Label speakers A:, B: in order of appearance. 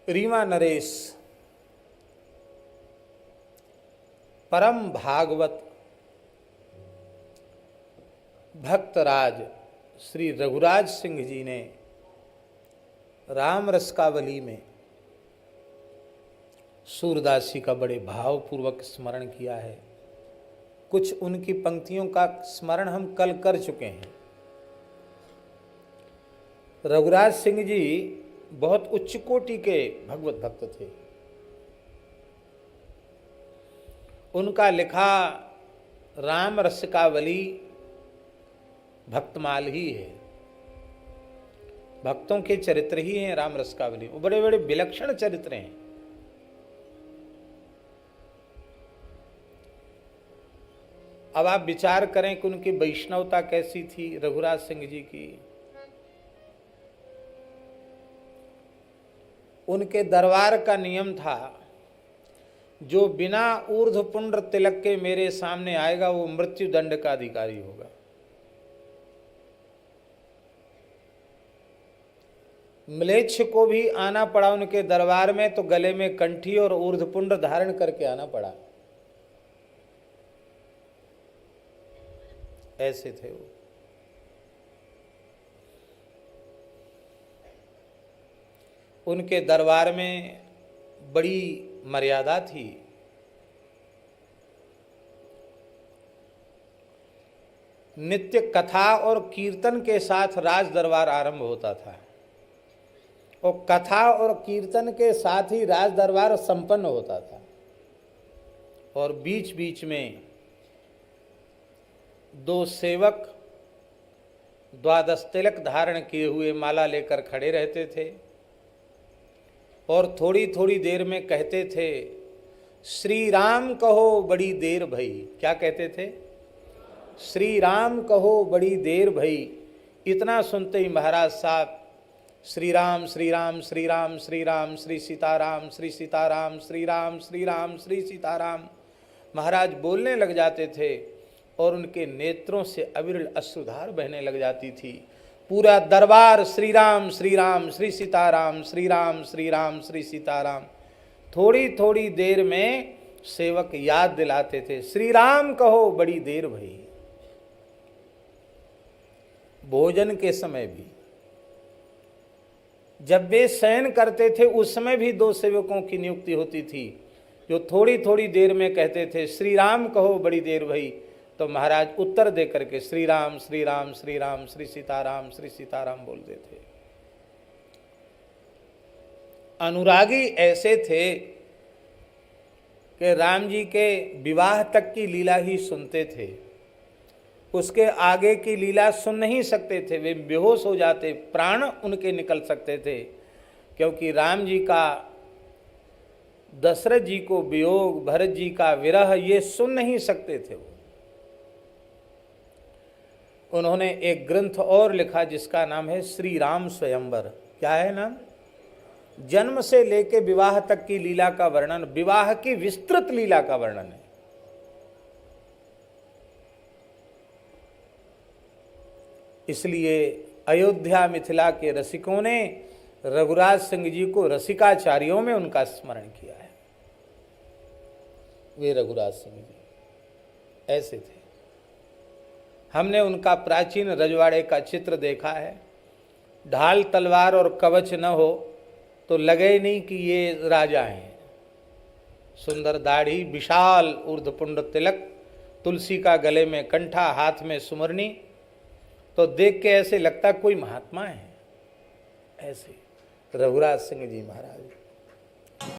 A: रीमा नरेश परम भागवत भक्तराज श्री रघुराज सिंह जी ने राम रसकावली में सूरदासी का बड़े भावपूर्वक स्मरण किया है। कुछ उनकी पंक्तियों का स्मरण हम कल कर चुके हैं। रघुराज सिंह जी बहुत उच्च कोटि के भगवत भक्त थे। उनका लिखा राम रसिकावली भक्तमाल ही है। भक्तों के चरित्र ही हैं राम रसिकावली। वो बड़े बड़े विलक्षण चरित्र हैं। अब आप विचार करें कि उनकी वैष्णवता कैसी थी रघुराज सिंह जी की। उनके दरबार का नियम था, जो बिना ऊर्ध्व पुंड्र तिलक के मेरे सामने आएगा वो मृत्यु दंड का अधिकारी होगा। म्लेच्छ को भी आना पड़ा उनके दरबार में तो गले में कंठी और ऊर्ध्व पुंड्र धारण करके आना पड़ा। ऐसे थे वो। उनके दरबार में बड़ी मर्यादा थी। नित्य कथा और कीर्तन के साथ राज दरबार आरंभ होता था और कथा और कीर्तन के साथ ही राज दरबार संपन्न होता था। और बीच बीच में दो सेवक द्वादश तिलक धारण किए हुए माला लेकर खड़े रहते थे और थोड़ी थोड़ी देर में कहते थे, श्री राम कहो बड़ी देर भई। क्या कहते थे? श्री राम कहो बड़ी देर भई। इतना सुनते ही महाराज साहब श्री राम श्री राम श्री राम श्री राम श्री सीताराम श्री सीताराम श्री राम श्री राम श्री सीताराम महाराज बोलने लग जाते थे और उनके नेत्रों से अविरल अश्रुधार बहने लग जाती थी। पूरा दरबार श्री राम श्री सीताराम श्री राम श्री सीताराम। थोड़ी थोड़ी देर में सेवक याद दिलाते थे, श्री राम कहो बड़ी देर भई। भोजन के समय भी जब वे शयन करते थे उस समय भी दो सेवकों की नियुक्ति होती थी, जो थोड़ी थोड़ी देर में कहते थे श्री राम कहो बड़ी देर भई। तो महाराज उत्तर दे करके श्री राम श्री सीताराम बोलते थे। अनुरागी ऐसे थे कि राम जी के विवाह तक की लीला ही सुनते थे, उसके आगे की लीला सुन नहीं सकते थे। वे बेहोश हो जाते, प्राण उनके निकल सकते थे, क्योंकि राम जी का दशरथ जी को वियोग, भरत जी का विरह ये सुन नहीं सकते थे। उन्होंने एक ग्रंथ और लिखा जिसका नाम है श्री राम स्वयंवर। क्या है नाम? जन्म से लेके विवाह तक की लीला का वर्णन, विवाह की विस्तृत लीला का वर्णन है। इसलिए अयोध्या मिथिला के रसिकों ने रघुराज सिंह जी को रसिकाचार्यों में उनका स्मरण किया है। वे रघुराज सिंह जी ऐसे थे। हमने उनका प्राचीन रजवाड़े का चित्र देखा है। ढाल तलवार और कवच न हो तो लगे नहीं कि ये राजा हैं। सुंदर दाढ़ी, विशाल ऊर्ध्वपुंड तिलक, तुलसी का गले में कंठा, हाथ में सुमरनी, तो देख के ऐसे लगता कोई महात्मा है। ऐसे रघुराज सिंह जी महाराज।